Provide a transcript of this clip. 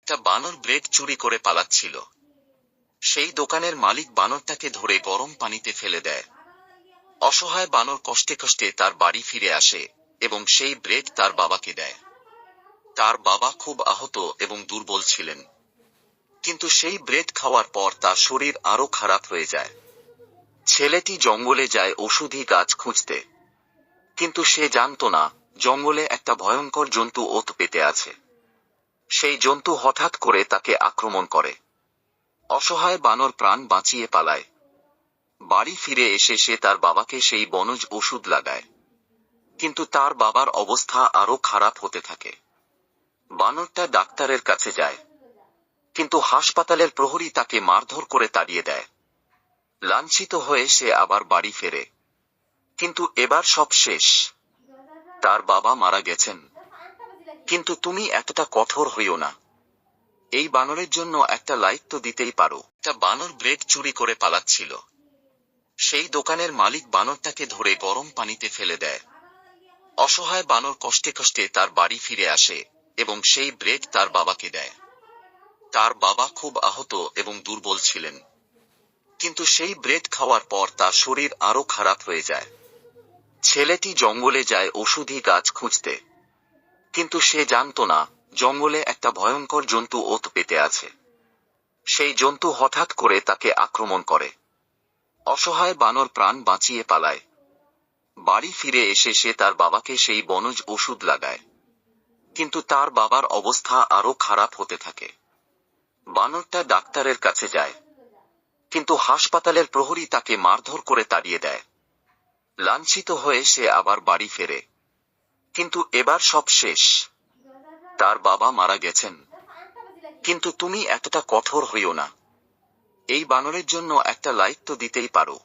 একটা বানর ব্রেড চুরি করে পালাচ্ছিল। সেই দোকানের মালিক বানরটাকে ধরে গরম পানিতে ফেলে দেয়। অসহায় বানর কষ্টে কষ্টে তার বাড়ি ফিরে আসে এবং সেই ব্রেড তার বাবাকে দেয়। তার বাবা খুব আহত এবং দুর্বল ছিলেন, কিন্তু সেই ব্রেড খাওয়ার পর তার শরীর আরো খারাপ হয়ে যায়। ছেলেটি জঙ্গলে যায় ওষুধি গাছ খুঁজতে, কিন্তু সে জানত না জঙ্গলে একটা ভয়ঙ্কর জন্তু ওত পেতে আছে। সেই জন্তু হঠাৎ করে তাকে আক্রমণ করে। অসহায় বানর প্রাণ বাঁচিয়ে পালায়। বাড়ি ফিরে এসে সে তার বাবাকে সেই বনজ ওষুধ লাগায়, কিন্তু তার বাবার অবস্থা আরো খারাপ হতে থাকে। বানরটা ডাক্তারের কাছে যায়, কিন্তু হাসপাতালের প্রহরী তাকে মারধর করে তাড়িয়ে দেয়। লাঞ্ছিত হয়ে সে আবার বাড়ি ফেরে, কিন্তু এবার সব শেষ। তার বাবা মারা গেছেন। কিন্তু তুমি এতটা কঠোর হইও না। এই বানরের জন্য একটা লাইক তো দিতেই পারো। একটা বানর ব্রেড চুরি করে পালাচ্ছিল। সেই দোকানের মালিক বানরটাকে ধরে গরম পানিতে ফেলে দেয়। অসহায় বানর কষ্টে কষ্টে তার বাড়ি ফিরে আসে এবং সেই ব্রেড তার বাবাকে দেয়। তার বাবা খুব আহত এবং দুর্বল ছিলেন, কিন্তু সেই ব্রেড খাওয়ার পর তার শরীর আরো খারাপ হয়ে যায়। ছেলেটি জঙ্গলে যায় ওষুধি গাছ খুঁজতে, কিন্তু সে জানত না জঙ্গলে একটা ভয়ঙ্কর জন্তু ওত পেতে আছে। সেই জন্তু হঠাৎ করে তাকে আক্রমণ করে। অসহায় বানর প্রাণ বাঁচিয়ে পালায়। বাড়ি ফিরে এসে সে তার বাবাকে সেই বনজ ওষুধ লাগায়, কিন্তু তার বাবার অবস্থা আরো খারাপ হতে থাকে। বানরটা ডাক্তারের কাছে যায়, কিন্তু হাসপাতালের প্রহরী তাকে মারধর করে তাড়িয়ে দেয়। লাঞ্ছিত হয়ে সে আবার বাড়ি ফেরে, কিন্তু এবার সব শেষ। তার বাবা মারা গেছেন। কিন্তু তুমি এতটা কঠোর হইও না। এই বানরের জন্য একটা লাইক তো দিতেই পারো।